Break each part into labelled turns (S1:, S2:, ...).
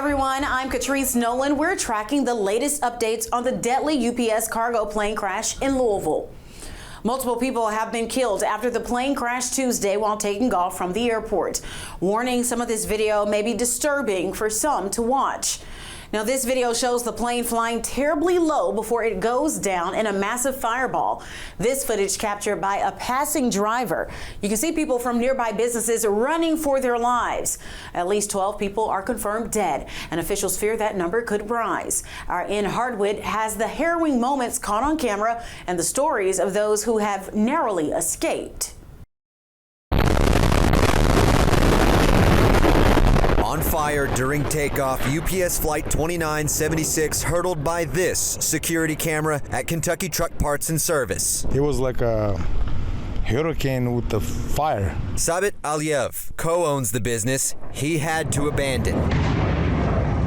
S1: everyone, I'm Catrice Nolan. We're tracking the latest updates on the deadly UPS cargo plane crash in Louisville. Multiple people have been killed after the plane crashed Tuesday while taking off from the airport. Warning, some of this video may be disturbing for some to watch. Now, this video shows the plane flying terribly low before it goes down in a massive fireball. This footage captured by a passing driver. You can see people from nearby businesses running for their lives. At least 12 people are confirmed dead, and officials fear that number could rise. Our Ann Hardwood has the harrowing moments caught on camera and the stories of those who have narrowly escaped.
S2: On fire during takeoff, UPS Flight 2976 hurtled by this security camera at Kentucky Truck Parts and Service.
S3: It was like a hurricane with the fire.
S2: Sabit Aliyev co-owns the business. He had to abandon.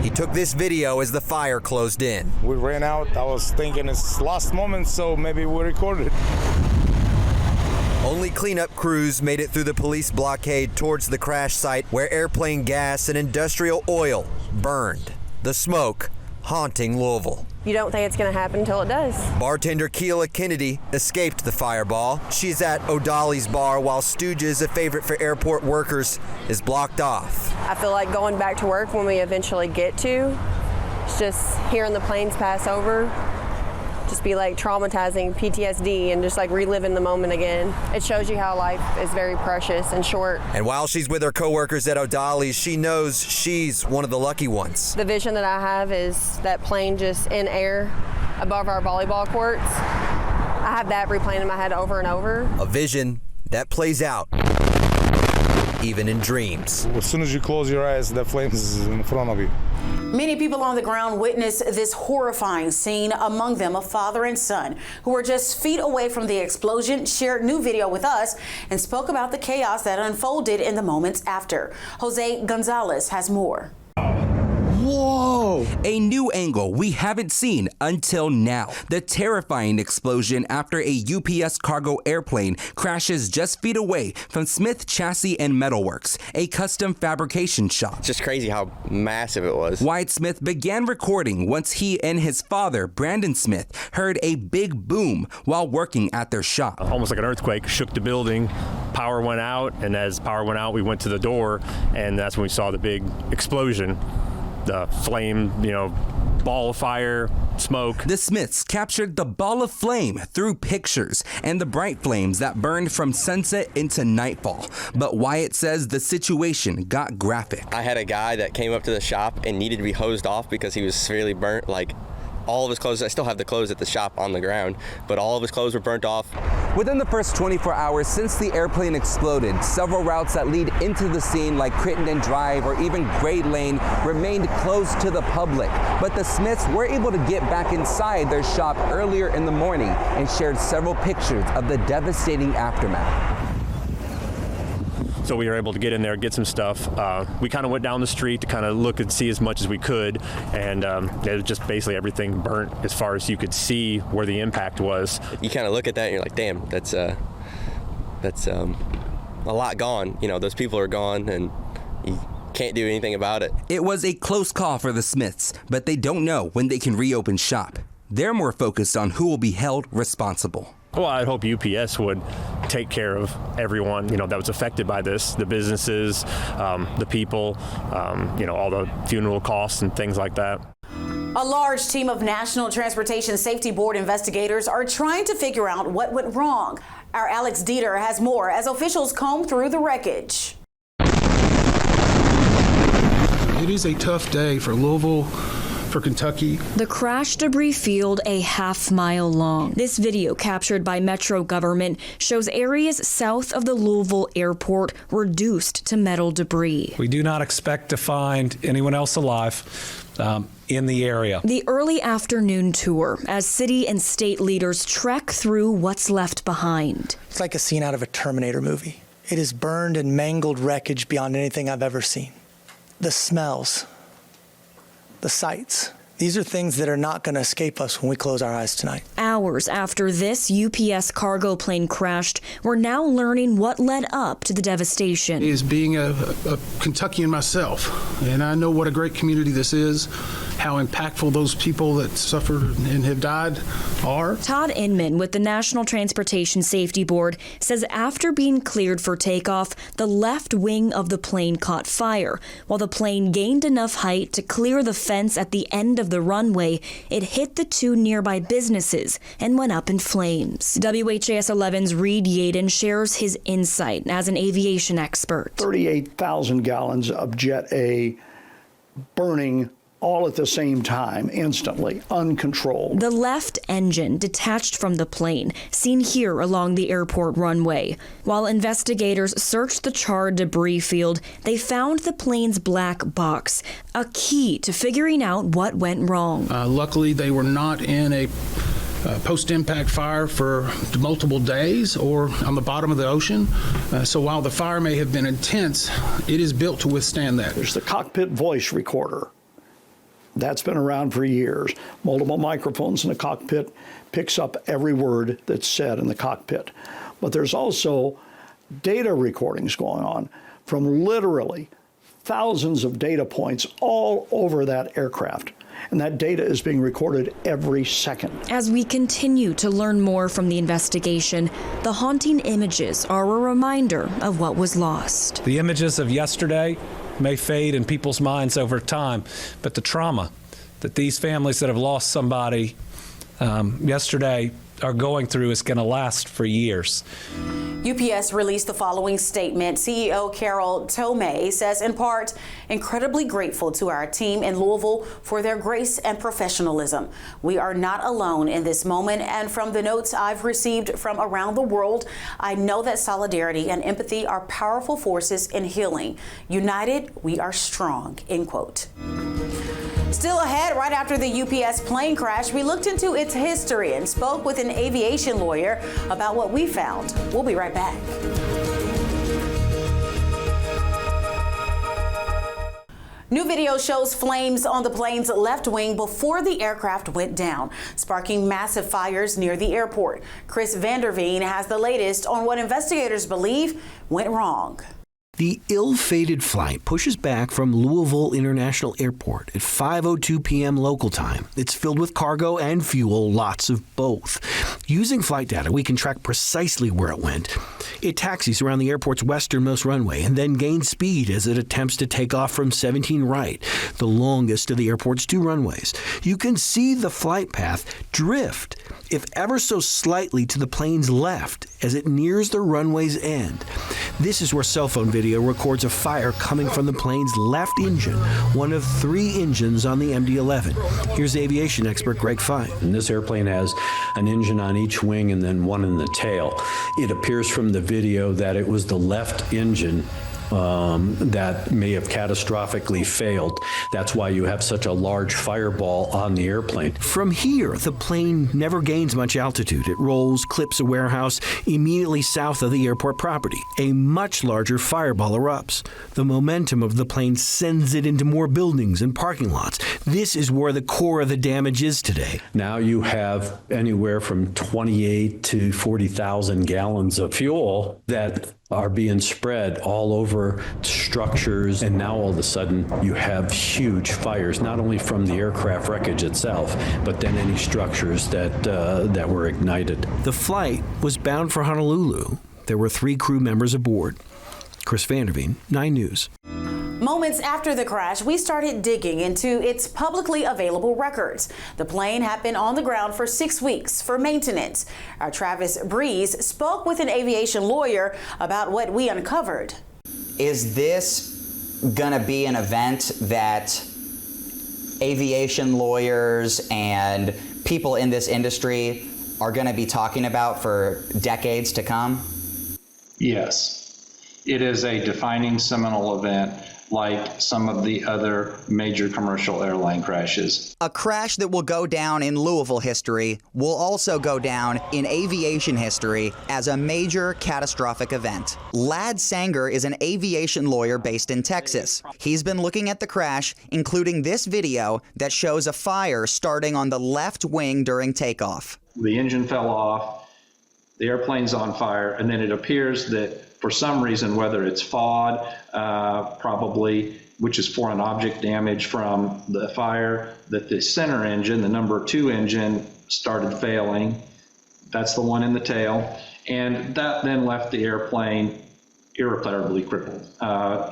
S2: He took this video as the fire closed in.
S3: We ran out. I was thinking it's last moment, so maybe we'll record it.
S2: Only cleanup crews made it through the police blockade towards the crash site where airplane gas and industrial oil burned. The smoke haunting Louisville.
S4: You don't think it's going to happen until it does.
S2: Bartender Keela Kennedy escaped the fireball. She's at O'Dolly's bar while Stooges, a favorite for airport workers, is blocked off.
S4: I feel like going back to work when we eventually get to, it's just hearing the planes pass over, just be like traumatizing PTSD and just like reliving the moment again. It shows you how life is very precious and short.
S2: And while she's with her coworkers at O'Dolly's, she knows she's one of the lucky ones.
S4: The vision that I have is that plane just in air above our volleyball courts. I have that replaying in my head over and over.
S2: A vision that plays out even in dreams.
S3: As soon as you close your eyes, the flames is in front of you.
S1: Many people on the ground witnessed this horrifying scene, among them a father and son who were just feet away from the explosion, shared new video with us, and spoke about the chaos that unfolded in the moments after. Jose Gonzalez has more.
S5: Whoa! A new angle we haven't seen until now. The terrifying explosion after a UPS cargo airplane crashes just feet away from Smith Chassis and Metalworks, a custom fabrication shop.
S6: It's just crazy how massive it was.
S5: Wyatt Smith began recording once he and his father, Brandon Smith, heard a big boom while working at their shop.
S7: Almost like an earthquake shook the building. Power went out, and as power went out, we went to the door, and that's when we saw the big explosion. The flame, ball of fire, smoke.
S5: The Smiths captured the ball of flame through pictures and the bright flames that burned from sunset into nightfall. But Wyatt says the situation got graphic.
S6: I had a guy that came up to the shop and needed to be hosed off because he was severely burnt. Like, all of his clothes, I still have the clothes at the shop on the ground, but all of his clothes were burnt off.
S5: Within the first 24 hours since the airplane exploded, several routes that lead into the scene, like Crittenden Drive or even Grade Lane, remained closed to the public. But the Smiths were able to get back inside their shop earlier in the morning and shared several pictures of the devastating aftermath.
S7: So we were able to get in there, get some stuff. We kind of went down the street to kind of look and see as much as we could, and it was just basically everything burnt as far as you could see where the impact was.
S6: You kind of look at that and you're like, damn, that's a lot gone. Those people are gone, and you can't do anything about it.
S5: It was a close call for the Smiths, but they don't know when they can reopen shop. They're more focused on who will be held responsible.
S7: Well, I'd hope UPS would take care of everyone, that was affected by this, the businesses, the people, all the funeral costs and things like that.
S1: A large team of National Transportation Safety Board investigators are trying to figure out what went wrong. Our Alex Dieter has more as officials comb through the wreckage.
S8: It is a tough day for Louisville, for Kentucky.
S9: The crash debris field a half-mile long. This video captured by Metro government shows areas south of the Louisville airport reduced to metal debris.
S10: We do not expect to find anyone else alive in the area.
S9: The early afternoon tour as city and state leaders trek through what's left behind.
S11: It's like a scene out of a Terminator movie. It is burned and mangled wreckage beyond anything I've ever seen. The smells, the sights. These are things that are not going to escape us when we close our eyes tonight.
S9: hours after this UPS cargo plane crashed, we're now learning what led up to the devastation.
S8: Is being a Kentuckian myself, and I know what a great community this is, how impactful those people that suffered and have died are.
S9: Todd Inman with the National Transportation Safety Board says after being cleared for takeoff, the left wing of the plane caught fire. While the plane gained enough height to clear the fence at the end of the runway, it hit the two nearby businesses and went up in flames. WHAS 11's Reed Yaden shares his insight as an aviation expert.
S12: 38,000 gallons of Jet A burning all at the same time, instantly, uncontrolled.
S9: The left engine detached from the plane, seen here along the airport runway. While investigators searched the charred debris field, they found the plane's black box, a key to figuring out what went wrong.
S8: Luckily, they were not in a post-impact fire for multiple days or on the bottom of the ocean. So while the fire may have been intense, it is built to withstand that.
S12: There's the cockpit voice recorder. That's been around for years. Multiple microphones in the cockpit, picks up every word that's said in the cockpit. But there's also data recordings going on from literally thousands of data points all over that aircraft. And that data is being recorded every second.
S9: As we continue to learn more from the investigation, the haunting images are a reminder of what was lost.
S10: The images of yesterday may fade in people's minds over time, but the trauma that these families that have lost somebody yesterday are going through is going to last for years.
S1: UPS released the following statement. CEO Carol Tomei says, in part, incredibly grateful to our team in Louisville for their grace and professionalism. We are not alone in this moment, and from the notes I've received from around the world, I know that solidarity and empathy are powerful forces in healing. United, we are strong, end quote. Still ahead, right after the UPS plane crash, we looked into its history and spoke with an aviation lawyer about what we found. We'll be right back. New video shows flames on the plane's left wing before the aircraft went down, sparking massive fires near the airport. Chris Vanderveen has the latest on what investigators believe went wrong.
S13: The ill-fated flight pushes back from Louisville International Airport at 5:02 p.m. local time. It's filled with cargo and fuel, lots of both. Using flight data, we can track precisely where it went. It taxis around the airport's westernmost runway and then gains speed as it attempts to take off from 17 right, the longest of the airport's two runways. You can see the flight path drift, if ever so slightly, to the plane's left as it nears the runway's end. This is where cell phone video records a fire coming from the plane's left engine, one of three engines on the MD-11. Here's aviation expert Greg Fine.
S14: And this airplane has an engine on each wing and then one in the tail. It appears from the video that it was the left engine that may have catastrophically failed. That's why you have such a large fireball on the airplane.
S13: From here, the plane never gains much altitude. It rolls, clips a warehouse immediately south of the airport property. A much larger fireball erupts. The momentum of the plane sends it into more buildings and parking lots. This is where the core of the damage is today.
S14: Now you have anywhere from 28 to 40,000 gallons of fuel that are being spread all over structures, and now all of a sudden you have huge fires, not only from the aircraft wreckage itself, but then any structures that were ignited.
S13: The flight was bound for Honolulu. There were 3 crew members aboard. Chris Vanderveen, 9 News.
S1: Moments after the crash, we started digging into its publicly available records. The plane had been on the ground for 6 weeks for maintenance. Our Travis Breeze spoke with an aviation lawyer about what we uncovered.
S15: Is this gonna be an event that aviation lawyers and people in this industry are gonna be talking about for decades to come?
S16: Yes, it is a defining seminal event like some of the other major commercial airline crashes.
S15: A crash that will go down in Louisville history will also go down in aviation history as a major catastrophic event. Ladd Sanger is an aviation lawyer based in Texas. He's been looking at the crash, including this video that shows a fire starting on the left wing during takeoff.
S16: The engine fell off, the airplane's on fire, and then it appears that for some reason, whether it's FOD, probably, which is foreign object damage from the fire, that the center engine, the number 2 engine, started failing. That's the one in the tail. And that then left the airplane irreparably crippled.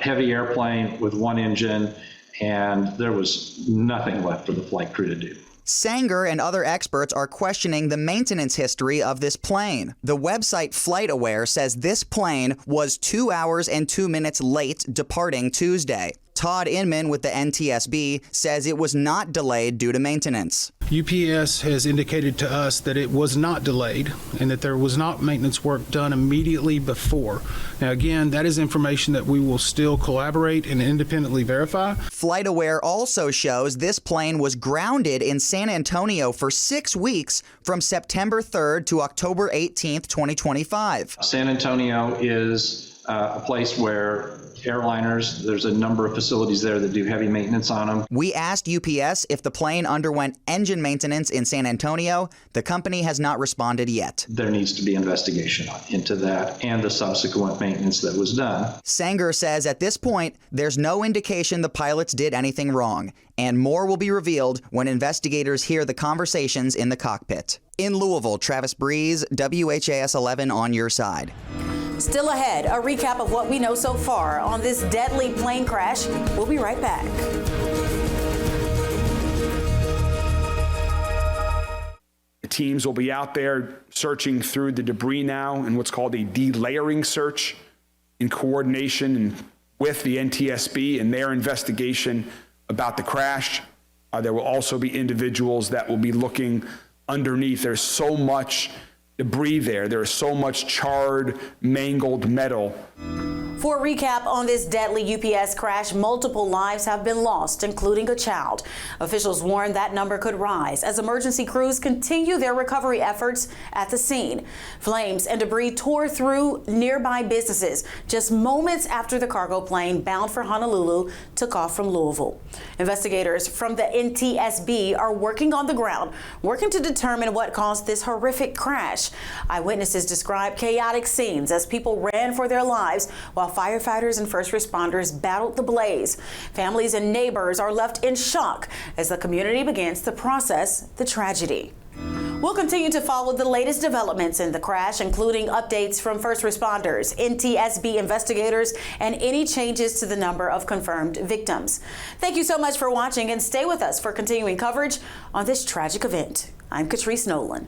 S16: Heavy airplane with 1 engine, and there was nothing left for the flight crew to do.
S15: Sanger and other experts are questioning the maintenance history of this plane. The website FlightAware says this plane was 2 hours and 2 minutes late departing Tuesday. Todd Inman with the NTSB says it was not delayed due to maintenance.
S8: UPS has indicated to us that it was not delayed and that there was not maintenance work done immediately before. Now, again, that is information that we will still collaborate and independently verify.
S15: FlightAware also shows this plane was grounded in San Antonio for 6 weeks from September 3rd to October 18th, 2025.
S16: San Antonio is a place where airliners, there's a number of facilities there that do heavy maintenance on them.
S15: We asked UPS if the plane underwent engine maintenance in San Antonio. The company has not responded yet.
S16: There needs to be investigation into that and the subsequent maintenance that was done.
S15: Sanger says at this point, there's no indication the pilots did anything wrong, and more will be revealed when investigators hear the conversations in the cockpit. In Louisville, Travis Breeze, WHAS 11 on your side.
S1: Still ahead, a recap of what we know so far on this deadly plane crash. We'll be right back.
S17: The teams will be out there searching through the debris now in what's called a delayering search in coordination with the NTSB and their investigation about the crash. There will also be individuals that will be looking underneath. There's so much debris there. There is so much charred, mangled metal.
S1: For a recap on this deadly UPS crash, multiple lives have been lost, including a child. Officials warn that number could rise as emergency crews continue their recovery efforts at the scene. Flames and debris tore through nearby businesses just moments after the cargo plane bound for Honolulu took off from Louisville. Investigators from the NTSB are working on the ground, working to determine what caused this horrific crash. Eyewitnesses describe chaotic scenes as people ran for their lives while firefighters and first responders battled the blaze. Families and neighbors are left in shock as the community begins to process the tragedy. We'll continue to follow the latest developments in the crash, including updates from first responders, NTSB investigators, and any changes to the number of confirmed victims. Thank you so much for watching, and stay with us for continuing coverage on this tragic event. I'm Catrice Nolan.